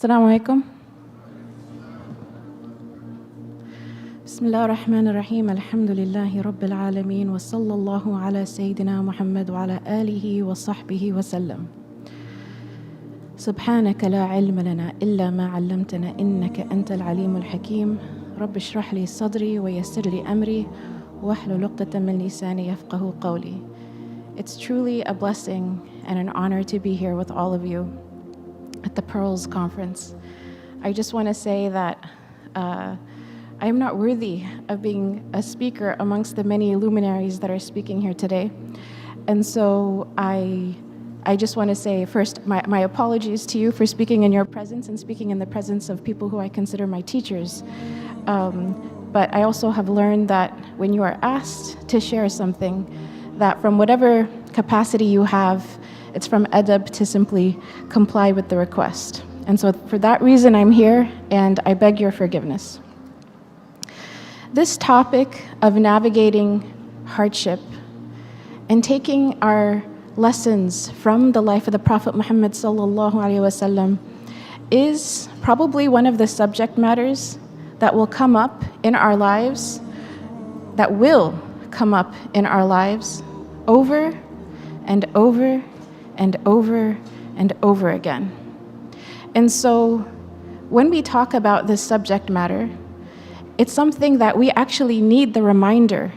Assalamu alaikum. Bismillah ar-Rahman ar-Rahim. Alhamdulillahi Rabbil Alameen. Wa sallallahu ala Sayyidina Muhammad wa ala alihi wa sahbihi wa sallam. Subhanaka la ilma lana illa ma 'allamtana innaka antal alimul hakim. Rabbi shrah li sadri wa yassir li amri wa hlul 'uqdatan min lisani yafqahu qawli. It's truly a blessing and an honor to be here with all of you at the Pearls Conference. I just want to say that I am not worthy of being a speaker amongst the many luminaries that are speaking here today. And so I just want to say first my apologies to you for speaking in your presence and speaking in the presence of people who I consider my teachers. But I also have learned that when you are asked to share something, that from whatever capacity you have, it's from adab to simply comply with the request. And so for that reason, I'm here, and I beg your forgiveness. This topic of navigating hardship and taking our lessons from the life of the Prophet Muhammad sallallahu alaihi wasallam is probably one of the subject matters that will come up in our lives, over and over and over and over again. And so when we talk about this subject matter, it's something that we actually need the reminder.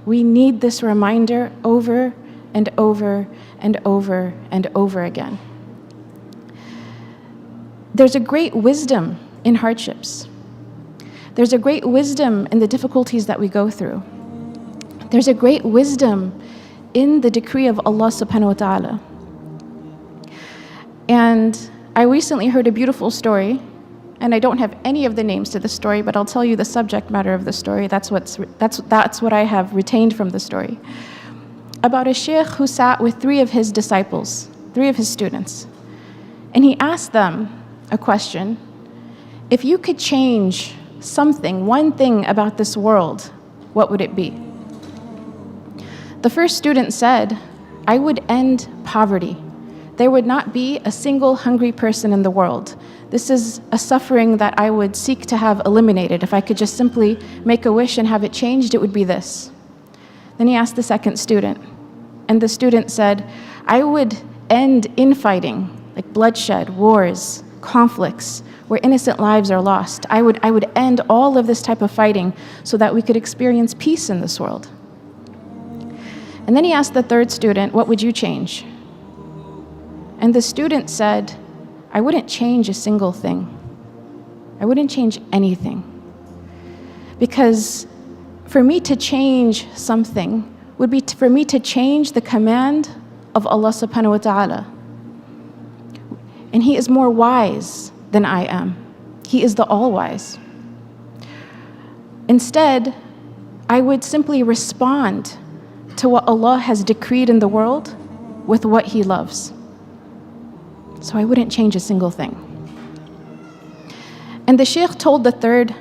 We need this reminder over and over and over and over again. There's a great wisdom in hardships. There's a great wisdom in the difficulties that we go through. There's a great wisdom in the decree of Allah subhanahu wa ta'ala. And I recently heard a beautiful story, and I don't have any of the names to the story, but I'll tell you the subject matter of the story. That's what I have retained from the story. About a sheikh who sat with three of his disciples, three of his students. And he asked them a question: if you could change something, one thing about this world, what would it be? The first student said, I would end poverty. There would not be a single hungry person in the world. This is a suffering that I would seek to have eliminated. If I could just simply make a wish and have it changed, it would be this. Then he asked the second student, and the student said, I would end infighting, like bloodshed, wars, conflicts, where innocent lives are lost. I would end all of this type of fighting so that we could experience peace in this world. And then he asked the third student, what would you change? And the student said, I wouldn't change a single thing. I wouldn't change anything. Because for me to change something would be for me to change the command of Allah subhanahu wa ta'ala. And He is more wise than I am. He is the all-wise. Instead, I would simply respond to what Allah has decreed in the world with what He loves. So I wouldn't change a single thing. And the sheikh told the third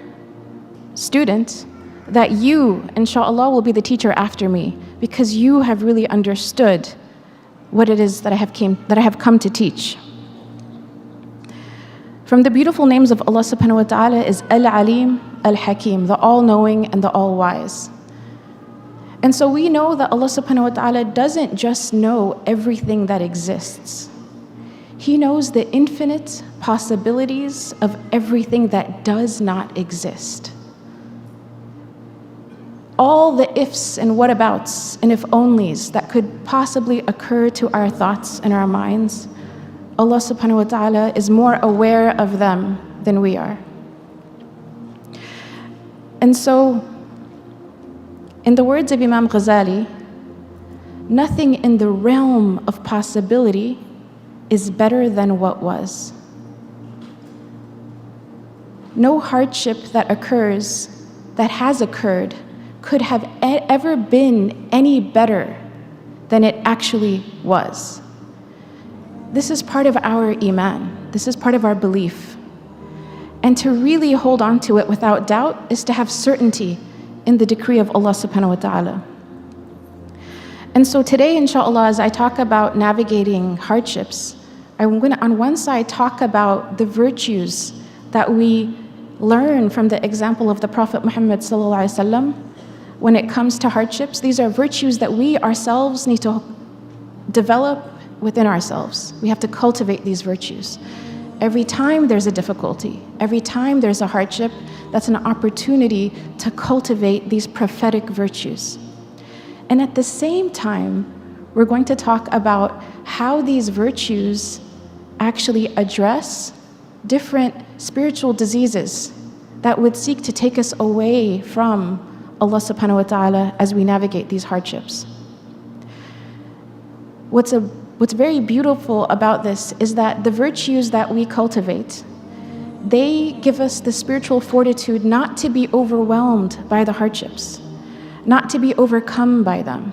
student that you, inshallah, will be the teacher after me because you have really understood what it is that I have come to teach. From the beautiful names of Allah subhanahu wa ta'ala is Al-Alim, Al-Hakim, the all-knowing and the all-wise. And so we know that Allah subhanahu wa ta'ala doesn't just know everything that exists. He knows the infinite possibilities of everything that does not exist. All the ifs and whatabouts and if onlys that could possibly occur to our thoughts and our minds, Allah subhanahu wa ta'ala is more aware of them than we are. And so, in the words of Imam Ghazali, nothing in the realm of possibility is better than what was. No hardship that occurs, that has occurred, could have ever been any better than it actually was. This is part of our iman. This is part of our belief. And to really hold on to it without doubt is to have certainty in the decree of Allah subhanahu wa ta'ala. And so today, inshallah, as I talk about navigating hardships, I'm going to, on one side, talk about the virtues that we learn from the example of the Prophet Muhammad ﷺ when it comes to hardships. These are virtues that we ourselves need to develop within ourselves. We have to cultivate these virtues. Every time there's a difficulty, every time there's a hardship, that's an opportunity to cultivate these prophetic virtues. And at the same time, we're going to talk about how these virtues actually address different spiritual diseases that would seek to take us away from Allah subhanahu wa ta'ala as we navigate these hardships. What's very beautiful about this is that the virtues that we cultivate, they give us the spiritual fortitude not to be overwhelmed by the hardships, not to be overcome by them.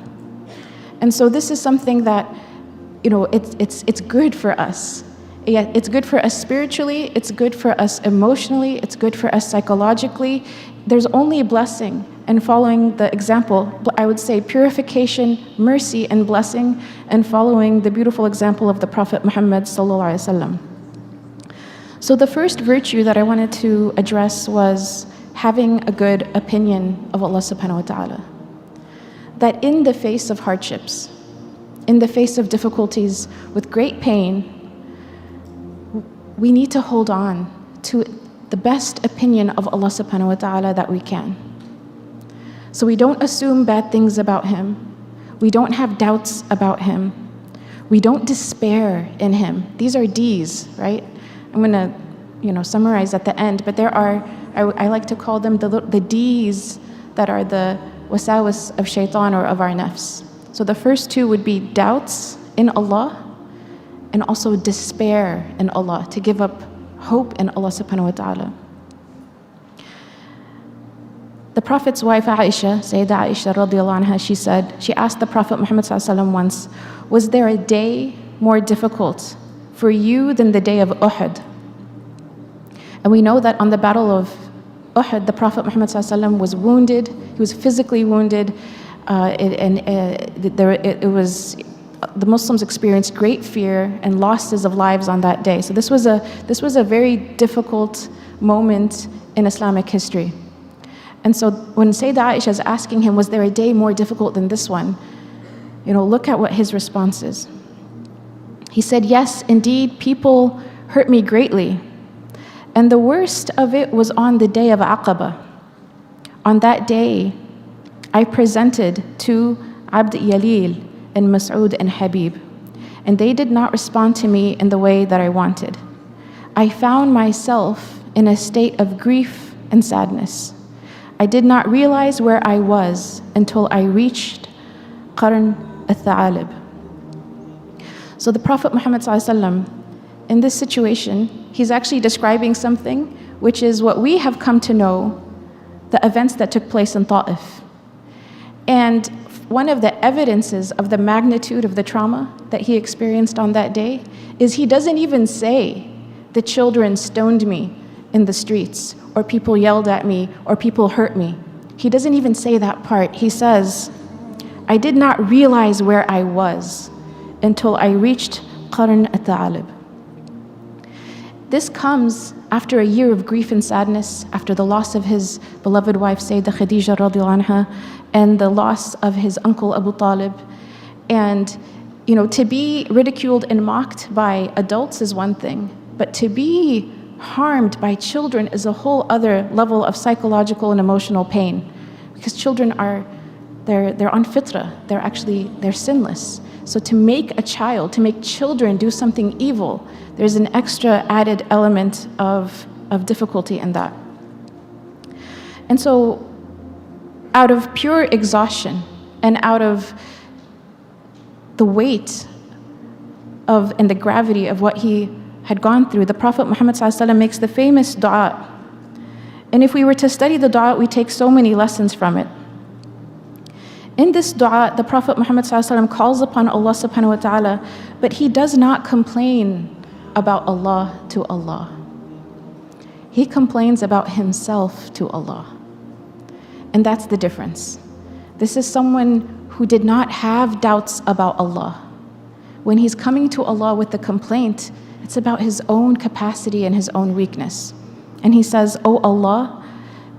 And so this is something that, it's good for us. Yeah, it's good for us spiritually, it's good for us emotionally, it's good for us psychologically. There's only blessing in following the example, I would say purification, mercy, and blessing, and following the beautiful example of the Prophet Muhammad sallallahu alaihi wasallam. So the first virtue that I wanted to address was having a good opinion of Allah subhanahu wa ta'ala. That in the face of hardships, in the face of difficulties, with great pain, we need to hold on to the best opinion of Allah subhanahu wa ta'ala that we can. So we don't assume bad things about Him. We don't have doubts about Him. We don't despair in Him. These are D's, right? I'm going to, summarize at the end, but there are, I like to call them the D's that are the wasawis of shaitan or of our nafs. So the first two would be doubts in Allah and also despair in Allah, to give up hope in Allah subhanahu wa ta'ala. The Prophet's wife Aisha, Sayyidah Aisha radiallahu anha, she asked the Prophet Muhammad sallallahu alaihi wasallam once, was there a day more difficult for you than the day of Uhud? And we know that on the battle of Uhud, the Prophet Muhammad sallallahu alaihi wasallam was wounded. He was physically wounded, the Muslims experienced great fear and losses of lives on that day. So this was a very difficult moment in Islamic history. And so when Sayyidah Aisha is asking him, was there a day more difficult than this one? Look at what his response is. He said, yes, indeed, people hurt me greatly. And the worst of it was on the day of Aqaba. On that day, I presented to Abd Yalil and Mas'ud and Habib, and they did not respond to me in the way that I wanted. I found myself in a state of grief and sadness. I did not realize where I was until I reached Qarn al-Tha'alib. So the Prophet Muhammad ﷺ, in this situation, he's actually describing something which is what we have come to know, the events that took place in Ta'if. And one of the evidences of the magnitude of the trauma that he experienced on that day is he doesn't even say, the children stoned me in the streets, or people yelled at me, or people hurt me. He doesn't even say that part. He says, I did not realize where I was until I reached Qarn al-Tha'alib. This comes after a year of grief and sadness, after the loss of his beloved wife, Sayyidah Khadija radiallahu anha, and the loss of his uncle Abu Talib. And, to be ridiculed and mocked by adults is one thing, but to be harmed by children is a whole other level of psychological and emotional pain. Because children they're on fitrah, they're sinless. So to make children do something evil, there's an extra added element of difficulty in that. And so out of pure exhaustion and out of the weight and the gravity of what he had gone through, the Prophet Muhammad ﷺ makes the famous dua. And if we were to study the dua, we take so many lessons from it. In this dua, the Prophet Muhammad ﷺ calls upon Allah subhanahu wa ta'ala, but he does not complain about Allah to Allah. He complains about himself to Allah. And that's the difference. This is someone who did not have doubts about Allah, when he's coming to Allah with the complaint, it's about his own capacity and his own weakness. And he says, "O Allah,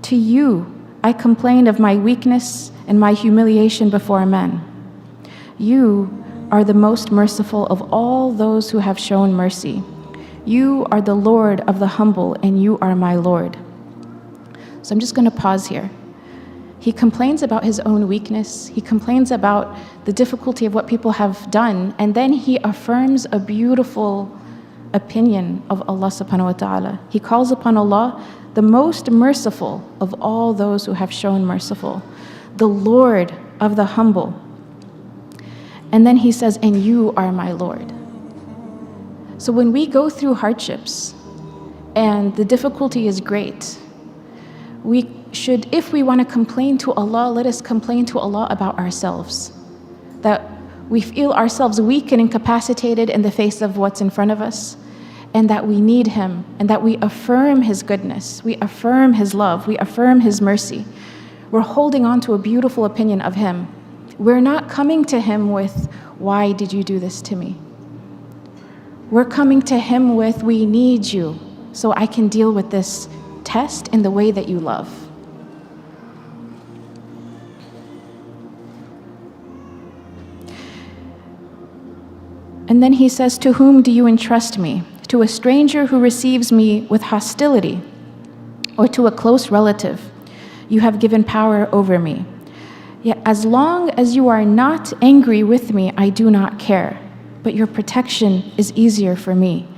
to you I complain of my weakness and my humiliation before men. You are the most merciful of all those who have shown mercy. You are the Lord of the humble, and you are my Lord." So I'm just going to pause here. He complains about his own weakness. He complains about the difficulty of what people have done. And then he affirms a beautiful opinion of Allah subhanahu wa ta'ala. He calls upon Allah, the most merciful of all those who have shown merciful, the Lord of the humble. And then he says, "And you are my Lord." So when we go through hardships and the difficulty is great, we should, if we want to complain to Allah, let us complain to Allah about ourselves. That we feel ourselves weak and incapacitated in the face of what's in front of us, and that we need Him, and that we affirm His goodness, we affirm His love, we affirm His mercy. We're holding on to a beautiful opinion of Him. We're not coming to Him with, "Why did you do this to me?" We're coming to Him with, "We need you so I can deal with this test in the way that you love." And then he says, "To whom do you entrust me? To a stranger who receives me with hostility, or to a close relative? You have given power over me. Yet as long as you are not angry with me, I do not care, but your protection is easier for me.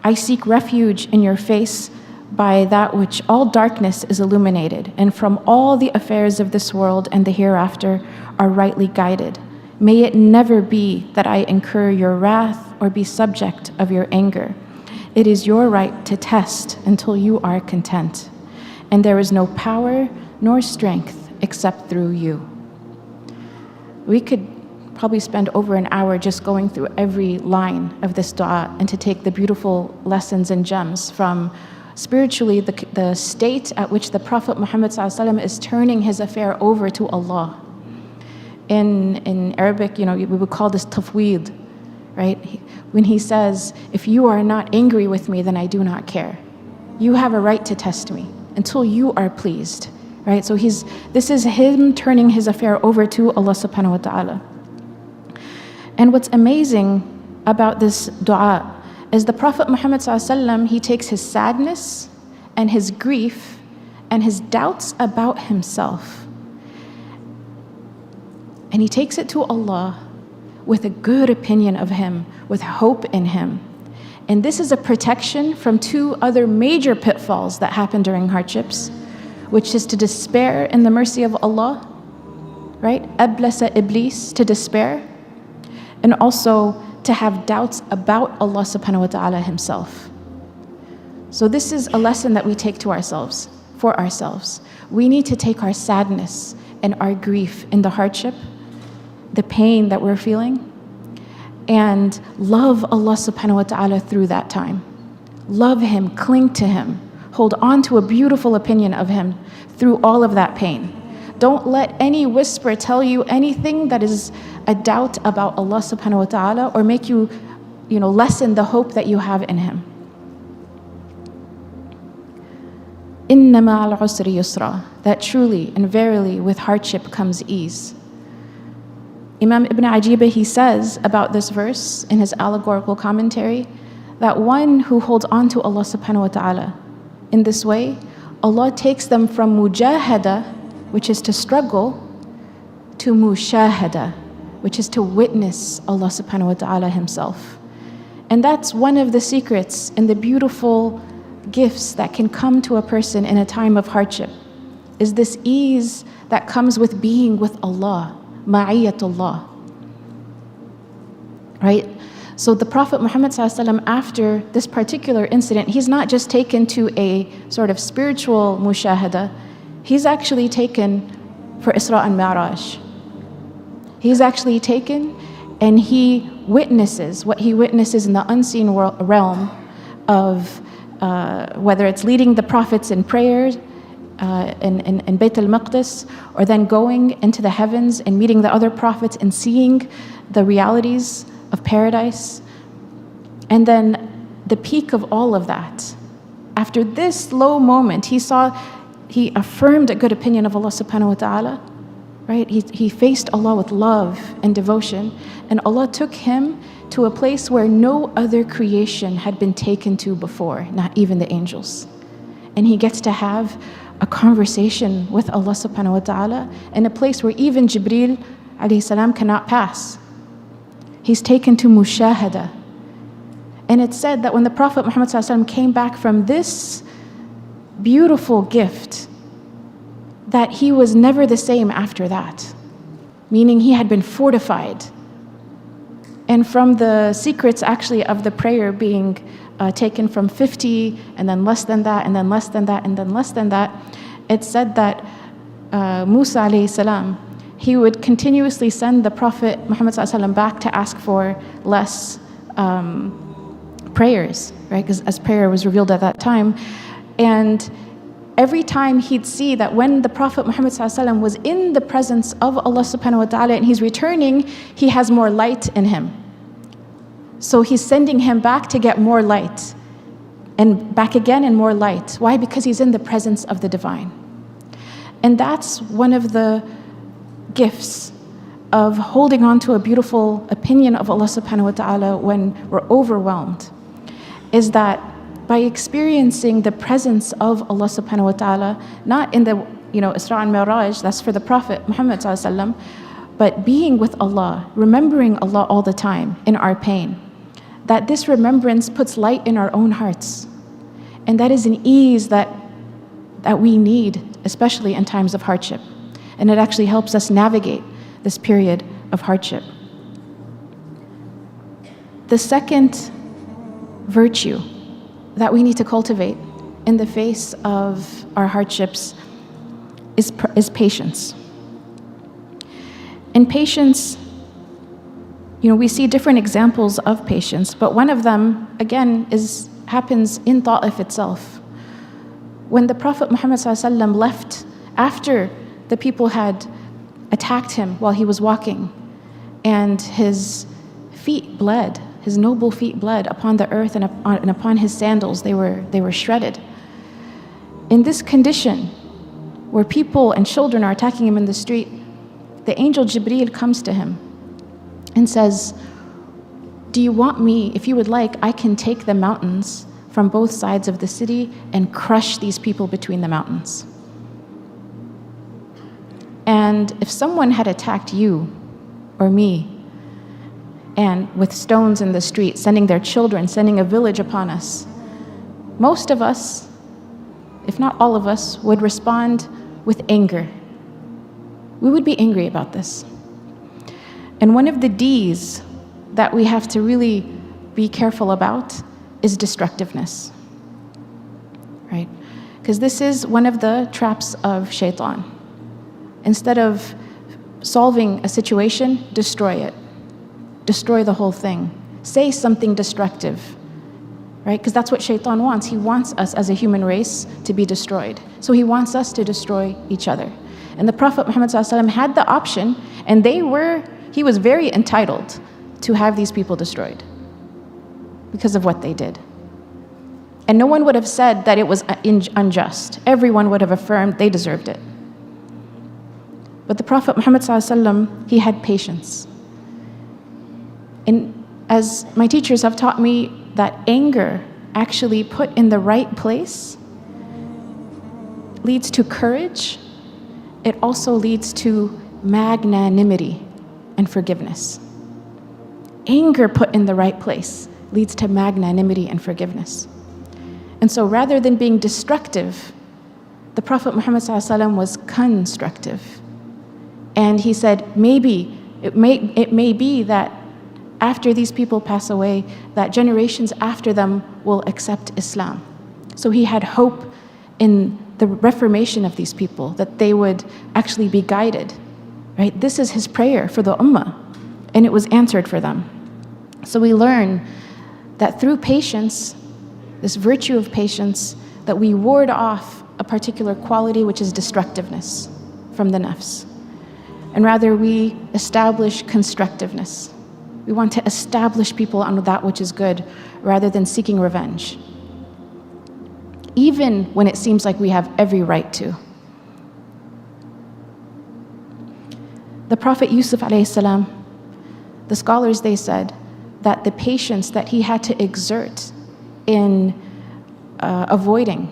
I seek refuge in your face by that which all darkness is illuminated, and from all the affairs of this world and the hereafter are rightly guided. May it never be that I incur your wrath or be subject of your anger. It is your right to test until you are content, and there is no power nor strength except through you." We could probably spend over an hour just going through every line of this dua and to take the beautiful lessons and gems from spiritually the state at which the Prophet Muhammad ﷺ is turning his affair over to Allah. In Arabic, we would call this tafweed, right? When he says, "If you are not angry with me, then I do not care. You have a right to test me until you are pleased," right? So this is him turning his affair over to Allah subhanahu wa ta'ala. And what's amazing about this dua is the Prophet Muhammad ﷺ, he takes his sadness and his grief and his doubts about himself, and he takes it to Allah with a good opinion of Him, with hope in Him. And this is a protection from two other major pitfalls that happen during hardships, which is to despair in the mercy of Allah, right? Ablasa Iblis, to despair, and also to have doubts about Allah subhanahu wa ta'ala Himself. So this is a lesson that we take to ourselves, for ourselves. We need to take our sadness and our grief in the hardship, the pain that we're feeling, and love Allah subhanahu wa ta'ala through that time. Love Him, cling to Him, hold on to a beautiful opinion of Him through all of that pain. Don't let any whisper tell you anything that is a doubt about Allah subhanahu wa ta'ala or make you, lessen the hope that you have in Him. Inna ma'al usri yusra, that truly and verily with hardship comes ease. Imam Ibn Ajiba, he says about this verse in his allegorical commentary, that one who holds on to Allah subhanahu wa ta'ala in this way, Allah takes them from mujahada, which is to struggle, to mushahada, which is to witness Allah subhanahu wa ta'ala Himself. And that's one of the secrets and the beautiful gifts that can come to a person in a time of hardship, is this ease that comes with being with Allah, ma'iyatullah, right? So the Prophet Muhammad ﷺ, after this particular incident, he's not just taken to a sort of spiritual mushahada, he's actually taken for Isra and Mi'raj. He's actually taken and he witnesses what he witnesses in the unseen realm of whether it's leading the prophets in prayers in Bayt al-Maqdis, or then going into the heavens and meeting the other prophets and seeing the realities of paradise. And then the peak of all of that, after this low moment, he affirmed a good opinion of Allah subhanahu wa ta'ala, right? He faced Allah with love and devotion, and Allah took him to a place where no other creation had been taken to before, not even the angels. And he gets to have a conversation with Allah subhanahu wa ta'ala in a place where even Jibreel alayhi salam cannot pass. He's taken to mushahada. And it's said that when the Prophet Muhammad sallallahu alaihi wasallam came back from this beautiful gift, that he was never the same after that, meaning he had been fortified. And from the secrets actually of the prayer being taken from 50 and then less than that and then less than that and then less than that, it's said that Musa alayhi salam, he would continuously send the Prophet Muhammad sallallahu alaihi wasallam back to ask for less prayers, right? Because as prayer was revealed at that time. And every time he'd see that when the Prophet Muhammad ﷺ was in the presence of Allah subhanahu wa ta'ala and he's returning, he has more light in him. So he's sending him back to get more light and back again and more light. Why? Because he's in the presence of the divine. And that's one of the gifts of holding on to a beautiful opinion of Allah subhanahu wa ta'ala when we're overwhelmed, is that by experiencing the presence of Allah subhanahu wa ta'ala, not in the Isra and Mi'raj, that's for the Prophet Muhammad sallallahu alaihi wasallam, but being with Allah, remembering Allah all the time in our pain, that this remembrance puts light in our own hearts. And that is an ease that we need, especially in times of hardship. And it actually helps us navigate this period of hardship. The second virtue that we need to cultivate in the face of our hardships is patience. In patience, we see different examples of patience, but one of them, again, happens in Ta'if itself. When the Prophet Muhammad ﷺ left after the people had attacked him while he was walking, and his feet bled, his noble feet bled upon the earth and upon his sandals, they were shredded. In this condition, where people and children are attacking him in the street, the angel Jibreel comes to him and says, "Do you want me, if you would like, I can take the mountains from both sides of the city and crush these people between the mountains." And if someone had attacked you or me, and with stones in the street, sending their children, sending a village upon us, most of us, if not all of us, would respond with anger. We would be angry about this. And one of the D's that we have to really be careful about is destructiveness, right? Because this is one of the traps of shaitan. Instead of solving a situation, destroy it. Destroy the whole thing. Say something destructive, right? Because that's what shaitan wants. He wants us as a human race to be destroyed. So he wants us to destroy each other. And the Prophet Muhammad ﷺ had the option, and he was very entitled to have these people destroyed because of what they did. And no one would have said that it was unjust. Everyone would have affirmed they deserved it. But the Prophet Muhammad ﷺ, he had patience. And as my teachers have taught me, that anger actually put in the right place leads to courage. It also leads to magnanimity and forgiveness. Anger put in the right place leads to magnanimity and forgiveness. And so rather than being destructive, the Prophet Muhammad ﷺ was constructive. And he said, it may be that after these people pass away, that generations after them will accept Islam. So he had hope in the reformation of these people, that they would actually be guided, right? This is his prayer for the ummah, and it was answered for them. So we learn that through patience, this virtue of patience, that we ward off a particular quality, which is destructiveness from the nafs. And rather we establish constructiveness. We want to establish people on that which is good rather than seeking revenge, even when it seems like we have every right to. The Prophet Yusuf alayhi salam, the scholars, they said that the patience that he had to exert in avoiding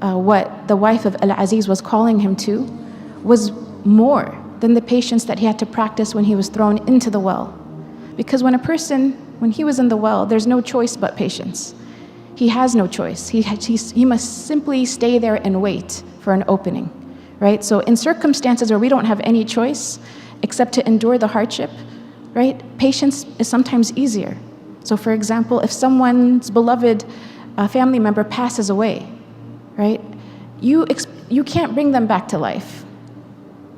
what the wife of Al-Aziz was calling him to was more than the patience that he had to practice when he was thrown into the well. Because when he was in the well, there's no choice but patience. He has no choice. He must simply stay there and wait for an opening, right? So in circumstances where we don't have any choice except to endure the hardship, right? Patience is sometimes easier. So for example, if someone's beloved family member passes away, right? You can't bring them back to life,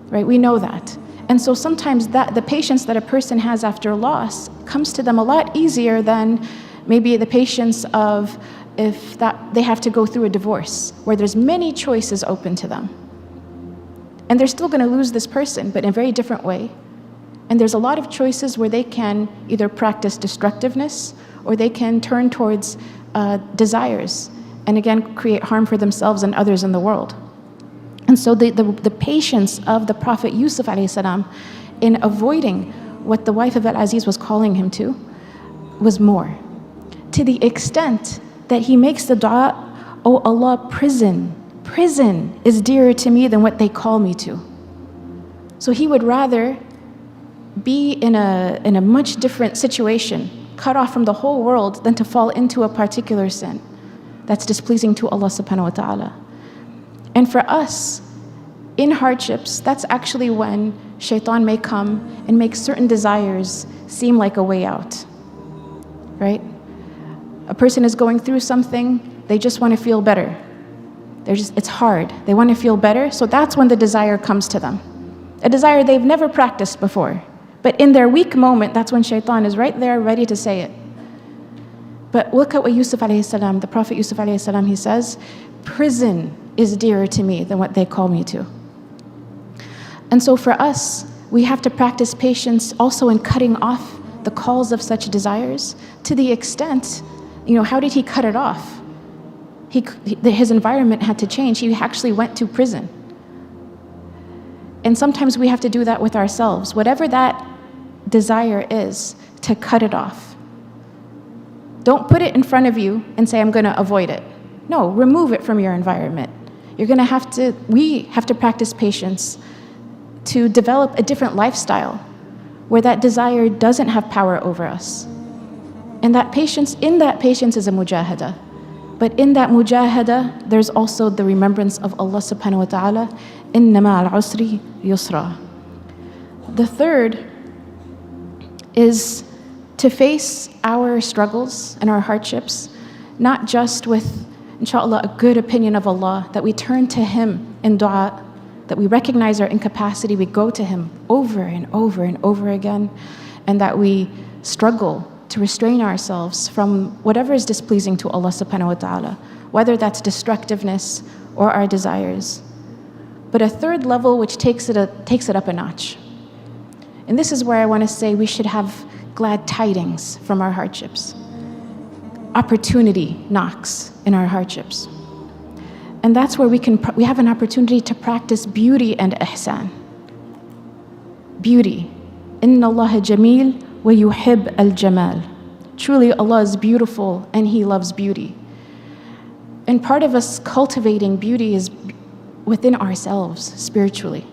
right? We know that. And so sometimes the patience that a person has after loss comes to them a lot easier than maybe the patience of if that they have to go through a divorce where there's many choices open to them. And they're still going to lose this person, but in a very different way. And there's a lot of choices where they can either practice destructiveness or they can turn towards desires and again create harm for themselves and others in the world. And so the patience of the Prophet Yusuf alayhi salam in avoiding what the wife of Al-Aziz was calling him to was more, to the extent that he makes the dua, "Oh Allah, prison is dearer to me than what they call me to." So he would rather be in a much different situation, cut off from the whole world, than to fall into a particular sin that's displeasing to Allah subhanahu wa ta'ala. And for us, in hardships, that's actually when shaitan may come and make certain desires seem like a way out, right? A person is going through something, they just want to feel better. It's hard. They want to feel better, so that's when the desire comes to them. A desire they've never practiced before. But in their weak moment, that's when shaitan is right there ready to say it. But look at what Yusuf alayhi salam, the Prophet Yusuf alayhi salam, he says, "Prison is dearer to me than what they call me to." And so for us, we have to practice patience also in cutting off the calls of such desires to the extent, how did he cut it off? His environment had to change. He actually went to prison. And sometimes we have to do that with ourselves. Whatever that desire is, to cut it off. Don't put it in front of you and say, "I'm going to avoid it." No, remove it from your environment. We have to practice patience to develop a different lifestyle where that desire doesn't have power over us. And in that patience is a mujahada. But in that mujahada, there's also the remembrance of Allah subhanahu wa ta'ala, "Inna ma'al usri yusra." The third is to face our struggles and our hardships, not just with, inshallah, a good opinion of Allah, that we turn to Him in dua, that we recognize our incapacity, we go to Him over and over and over again, and that we struggle to restrain ourselves from whatever is displeasing to Allah subhanahu wa ta'ala, whether that's destructiveness or our desires. But a third level which takes it up a notch. And this is where I want to say we should have glad tidings from our hardships. Opportunity knocks in our hardships. And that's where we have an opportunity to practice beauty and ihsan. Beauty. Inna Allah jameel wa yuhib al-jamal. Truly Allah is beautiful and He loves beauty. And part of us cultivating beauty is within ourselves spiritually,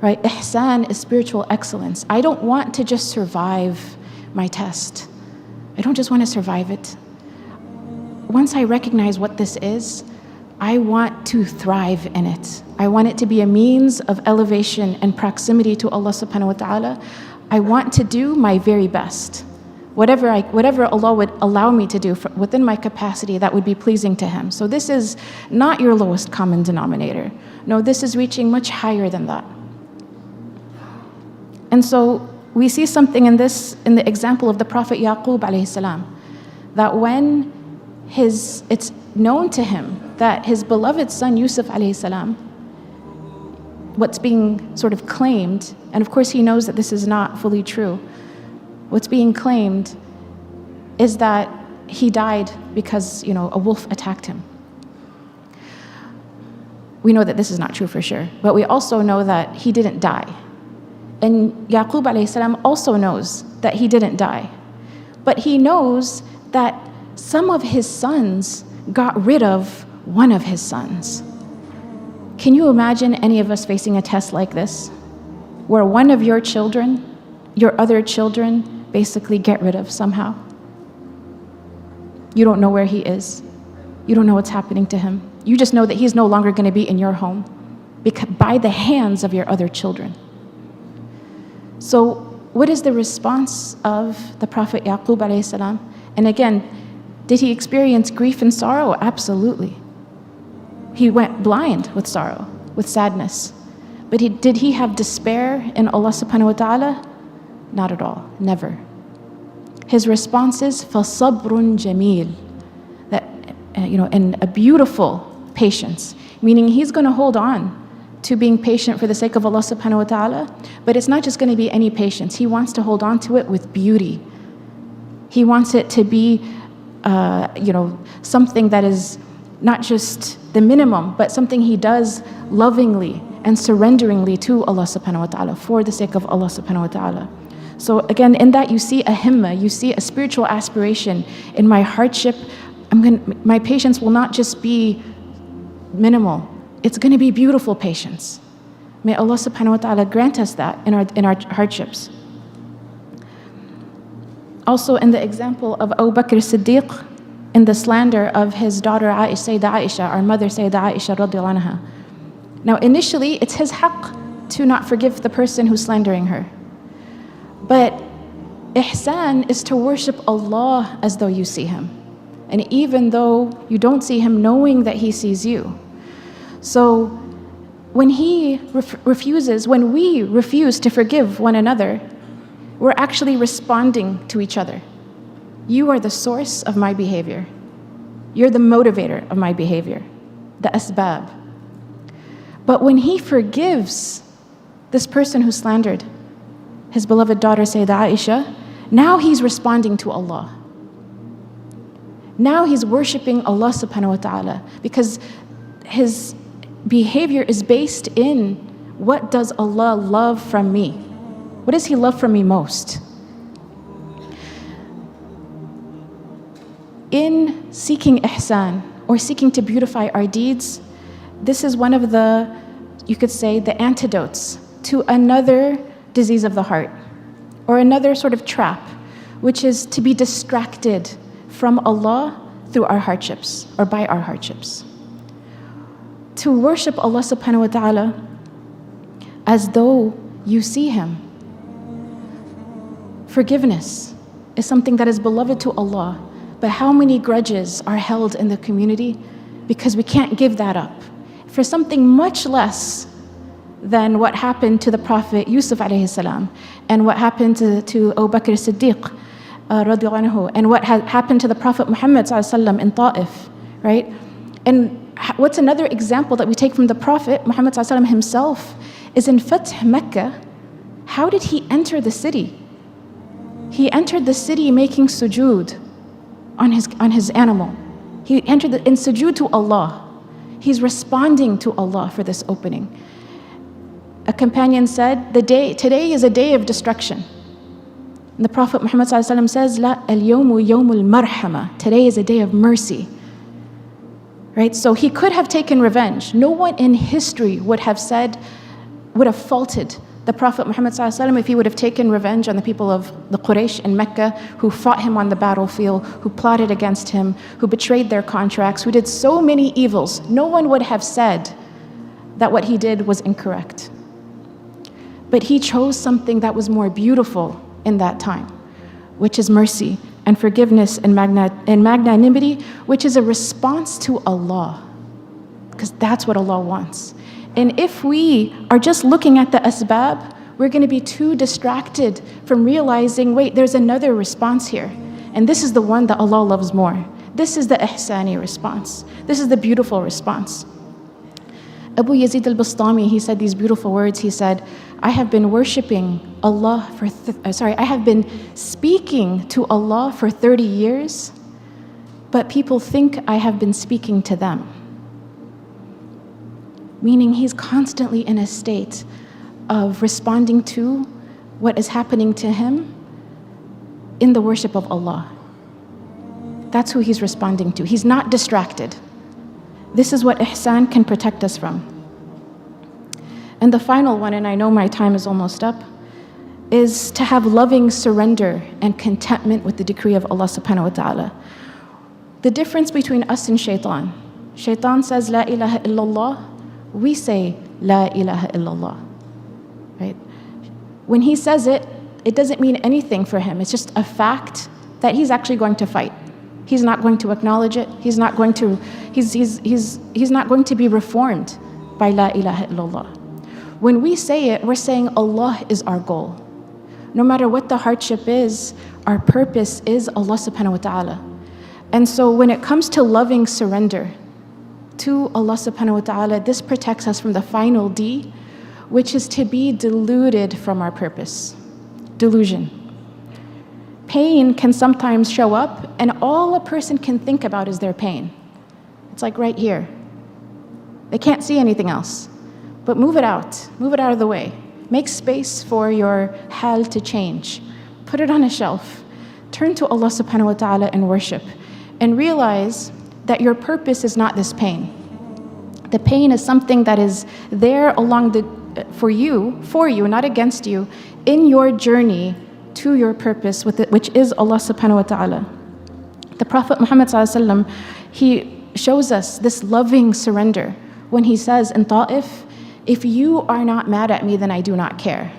right? Ihsan is spiritual excellence. I don't want to just survive my test. I don't just want to survive it. Once I recognize what this is, I want to thrive in it. I want it to be a means of elevation and proximity to Allah subhanahu wa ta'ala. I want to do my very best. Whatever Allah would allow me to do within my capacity that would be pleasing to Him. So this is not your lowest common denominator. No, this is reaching much higher than that. And so we see something in the example of the Prophet Yaqub alayhi salam, that when it's known to him that his beloved son Yusuf alayhi salam, what's being sort of claimed, and of course he knows that this is not fully true, what's being claimed is that he died because, a wolf attacked him. We know that this is not true for sure, but we also know that he didn't die. And Yaqub alayhi salam also knows that he didn't die. But he knows that some of his sons got rid of one of his sons. Can you imagine any of us facing a test like this, where one of your children, your other children, basically get rid of somehow? You don't know where he is. You don't know what's happening to him. You just know that he's no longer going to be in your home by the hands of your other children. So what is the response of the Prophet Yaqub alayhi salam? And again, did he experience grief and sorrow? Absolutely. He went blind with sorrow, with sadness. But did he have despair in Allah subhanahu wa ta'ala? Not at all, never. His response is, فَصَبْرٌ جَمِيلٌ, that, and a beautiful patience, meaning he's going to hold on to being patient for the sake of Allah subhanahu wa ta'ala, but it's not just going to be any patience. He wants to hold on to it with beauty. He wants it to be, something that is not just the minimum, but something he does lovingly and surrenderingly to Allah subhanahu wa ta'ala, for the sake of Allah subhanahu wa ta'ala. So again, in that you see a himma, you see a spiritual aspiration. In my hardship, my patience will not just be minimal, it's going to be beautiful patience. May Allah subhanahu wa ta'ala grant us that in our hardships. Also in the example of Abu Bakr as-Siddiq, in the slander of his daughter Sayyidah Aisha, our mother Sayyidah Aisha radiallahu anha. Now initially it's his haqq to not forgive the person who's slandering her. But ihsan is to worship Allah as though you see him. And even though you don't see him, knowing that he sees you. So when when we refuse to forgive one another, we're actually responding to each other. You are the source of my behavior. You're the motivator of my behavior, the asbab. But when he forgives this person who slandered his beloved daughter Sayyidah Aisha, now he's responding to Allah. Now he's worshiping Allah subhanahu wa ta'ala, because his behavior is based in, what does Allah love from me? What does he love from me most? In seeking ihsan, or seeking to beautify our deeds, this is one of the, you could say, the antidotes to another disease of the heart, or another sort of trap, which is to be distracted from Allah through our hardships, or by our hardships. To worship Allah subhanahu wa ta'ala as though you see him. Forgiveness is something that is beloved to Allah, but how many grudges are held in the community because we can't give that up for something much less than what happened to the Prophet Yusuf alayhi salam, and what happened to Abu Bakr as-Siddiq radiallahu anhu, and what happened to the Prophet Muhammad sallallahu alaihi wasallam in Ta'if, right? And what's another example that we take from the Prophet Muhammad sallallahu alaihi wasallam himself is in Fath Mecca. How did he enter the city? He entered the city making sujood on his animal. He entered in sujood to Allah. He's responding to Allah for this opening. A companion said, today is a day of destruction. And the Prophet Muhammad ﷺ says, La al-yawmu yawmul marhama. Today is a day of mercy. Right? So he could have taken revenge. No one in history would have faulted the Prophet Muhammad ﷺ if he would have taken revenge on the people of the Quraysh in Mecca, who fought him on the battlefield, who plotted against him, who betrayed their contracts, who did so many evils. No one would have said that what he did was incorrect. But he chose something that was more beautiful in that time, which is mercy and forgiveness and magnanimity, which is a response to Allah, because that's what Allah wants. And if we are just looking at the asbab, we're going to be too distracted from realizing, wait, there's another response here. And this is the one that Allah loves more. This is the ihsani response. This is the beautiful response. Abu Yazid al-Bastami, he said these beautiful words. He said, I have been worshiping Allah I have been speaking to Allah for 30 years, but people think I have been speaking to them. Meaning he's constantly in a state of responding to what is happening to him in the worship of Allah. That's who he's responding to. He's not distracted. This is what ihsan can protect us from. And the final one, and I know my time is almost up, is to have loving surrender and contentment with the decree of Allah subhanahu wa ta'ala. The difference between us and shaitan. Shaitan says, La ilaha illallah. We say, La ilaha illallah. Right? When he says it, it doesn't mean anything for him. It's just a fact that he's actually going to fight. He's not going to acknowledge it. He's not going to be reformed by La ilaha illallah. When we say it, we're saying Allah is our goal. No matter what the hardship is, our purpose is Allah subhanahu wa ta'ala. And so when it comes to loving surrender to Allah subhanahu wa ta'ala, this protects us from the final D, which is to be deluded from our purpose. Delusion. Pain can sometimes show up, and all a person can think about is their pain. It's like right here. They can't see anything else. But move it out of the way. Make space for your hal to change. Put it on a shelf. Turn to Allah subhanahu wa ta'ala and worship. And realize that your purpose is not this pain. The pain is something that is there for you, not against you, in your journey to your purpose, which is Allah subhanahu wa ta'ala. The Prophet Muhammad sallallahu alaihi wasallam, he shows us this loving surrender when he says in Ta'if, if you are not mad at me, then I do not care.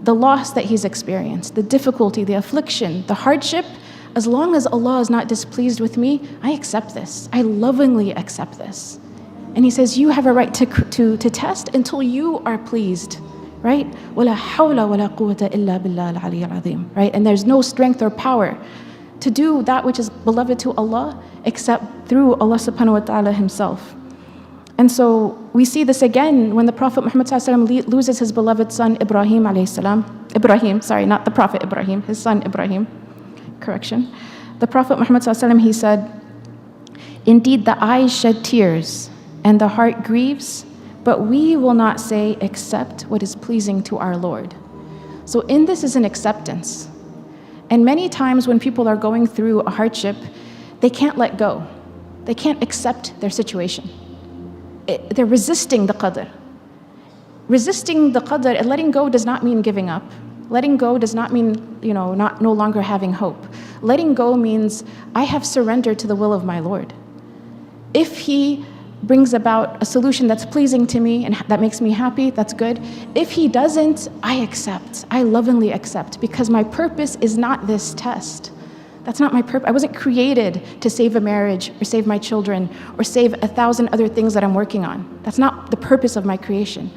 The loss that he's experienced, the difficulty, the affliction, the hardship, as long as Allah is not displeased with me, I accept this. I lovingly accept this. And he says, you have a right to test until you are pleased. Right? وَلَا حَوْلَ وَلَا قُوَّةَ إِلَّا بِاللَّهِ الْعَلِيِّ الْعَظِيمِ. Right? And there's no strength or power to do that which is beloved to Allah except through Allah subhanahu wa ta'ala himself. And so we see this again when the Prophet Muhammad sallallahu alaihi wasallam loses his beloved son Ibrahim alayhi salam. Not the Prophet Ibrahim, his son Ibrahim. Correction. The Prophet Muhammad sallallahu alaihi wasallam, he said, indeed the eyes shed tears and the heart grieves, but we will not say except what is pleasing to our Lord. So in this is an acceptance. And many times when people are going through a hardship, they can't let go. They can't accept their situation. They're resisting the qadr. Resisting the qadr and letting go does not mean giving up. Letting go does not mean, no longer having hope. Letting go means I have surrendered to the will of my Lord. If he brings about a solution that's pleasing to me and that makes me happy, that's good. If he doesn't, I accept. I lovingly accept, because my purpose is not this test. That's not my purpose. I wasn't created to save a marriage or save my children or save 1,000 other things that I'm working on. That's not the purpose of my creation.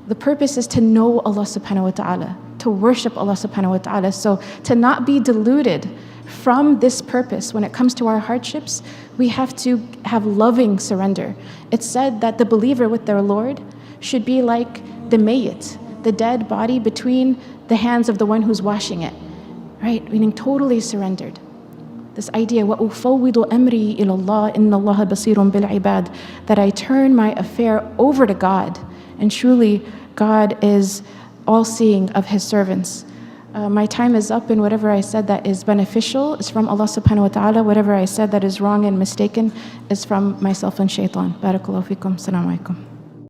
The purpose is to know Allah subhanahu wa ta'ala, to worship Allah subhanahu wa ta'ala. So to not be deluded from this purpose when it comes to our hardships, we have to have loving surrender. It's said that the believer with their Lord should be like the mayyit, the dead body between the hands of the one who's washing it, right? Meaning totally surrendered. This idea, وَأُفَوِّضُ أَمْرِي إِلَى اللَّهِ إِنَّ اللَّهَ بَصِيرٌ بِالْعِبَادِ, that I turn my affair over to God, and truly God is all-seeing of His servants. My time is up, and whatever I said that is beneficial is from Allah subhanahu wa ta'ala. Whatever I said that is wrong and mistaken is from myself and shaitan. Barakallahu fikum. Assalamu alaikum.